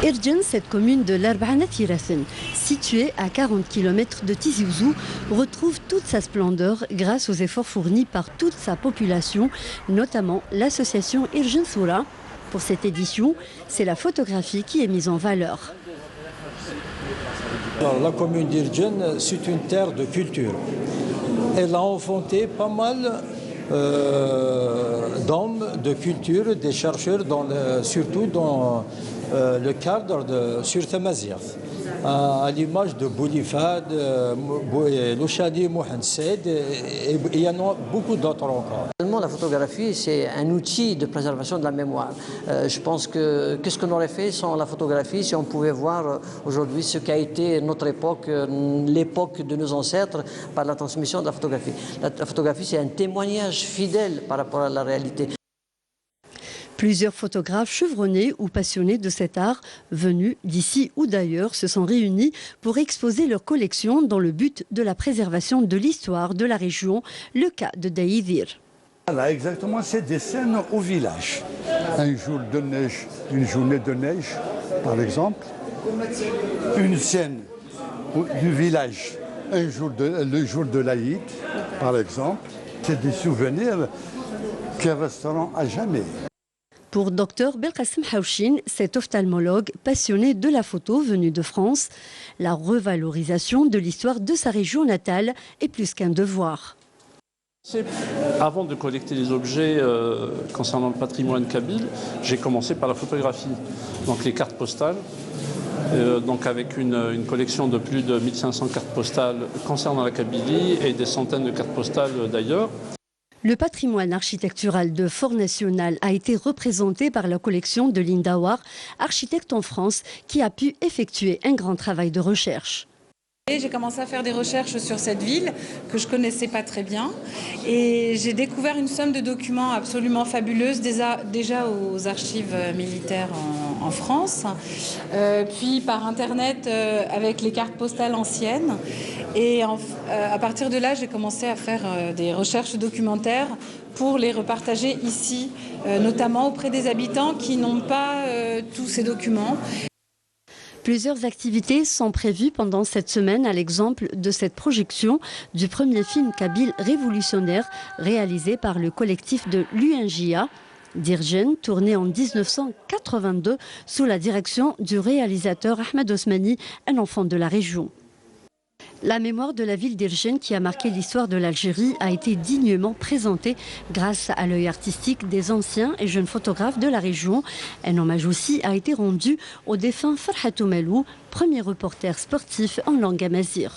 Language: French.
Irjen, cette commune de l'Arbaana Tirasen, située à 40 km de Tizi Ouzou, retrouve toute sa splendeur grâce aux efforts fournis par toute sa population, notamment l'association Irjen Soura. Pour cette édition, c'est la photographie qui est mise en valeur. Alors, la commune d'Irjen, c'est une terre de culture. Elle a enfanté pas mal d'hommes de culture, des chercheurs, surtout dans le cadre de sur Tamazight, à l'image de Boulifad, Louchadi, Mohamed Said, et il y en a beaucoup d'autres encore. La photographie, c'est un outil de préservation de la mémoire. Je pense que qu'est-ce qu'on aurait fait sans la photographie si on pouvait voir aujourd'hui ce qu'a été notre époque, l'époque de nos ancêtres, par la transmission de la photographie. La photographie, c'est un témoignage fidèle par rapport à la réalité. Plusieurs photographes chevronnés ou passionnés de cet art, venus d'ici ou d'ailleurs, se sont réunis pour exposer leur collection dans le but de la préservation de l'histoire de la région, le cas de Daïdir. Voilà, exactement, c'est des scènes au village. Un jour de neige, une journée de neige, par exemple. Une scène du village, le jour de l'Aïd, par exemple. C'est des souvenirs qui resteront à jamais. Pour Dr Belkacem Haouchine, cet ophtalmologue passionné de la photo venu de France, la revalorisation de l'histoire de sa région natale est plus qu'un devoir. Avant de collecter les objets concernant le patrimoine kabyle, j'ai commencé par la photographie. Donc les cartes postales, donc avec une collection de plus de 1500 cartes postales concernant la Kabylie et des centaines de cartes postales d'ailleurs. Le patrimoine architectural de Fort National a été représenté par la collection de Linda War, architecte en France, qui a pu effectuer un grand travail de recherche. J'ai commencé à faire des recherches sur cette ville que je ne connaissais pas très bien et j'ai découvert une somme de documents absolument fabuleuses déjà aux archives militaires en France, puis par internet avec les cartes postales anciennes et à partir de là j'ai commencé à faire des recherches documentaires pour les repartager ici, notamment auprès des habitants qui n'ont pas tous ces documents. Plusieurs activités sont prévues pendant cette semaine, à l'exemple de cette projection du premier film kabyle révolutionnaire réalisé par le collectif de l'UNJA d'Irjen, tourné en 1982 sous la direction du réalisateur Ahmed Osmani, un enfant de la région. La mémoire de la ville d'Irjen, qui a marqué l'histoire de l'Algérie, a été dignement présentée grâce à l'œil artistique des anciens et jeunes photographes de la région. Un hommage aussi a été rendu au défunt Farhatou Malou, premier reporter sportif en langue amazigh.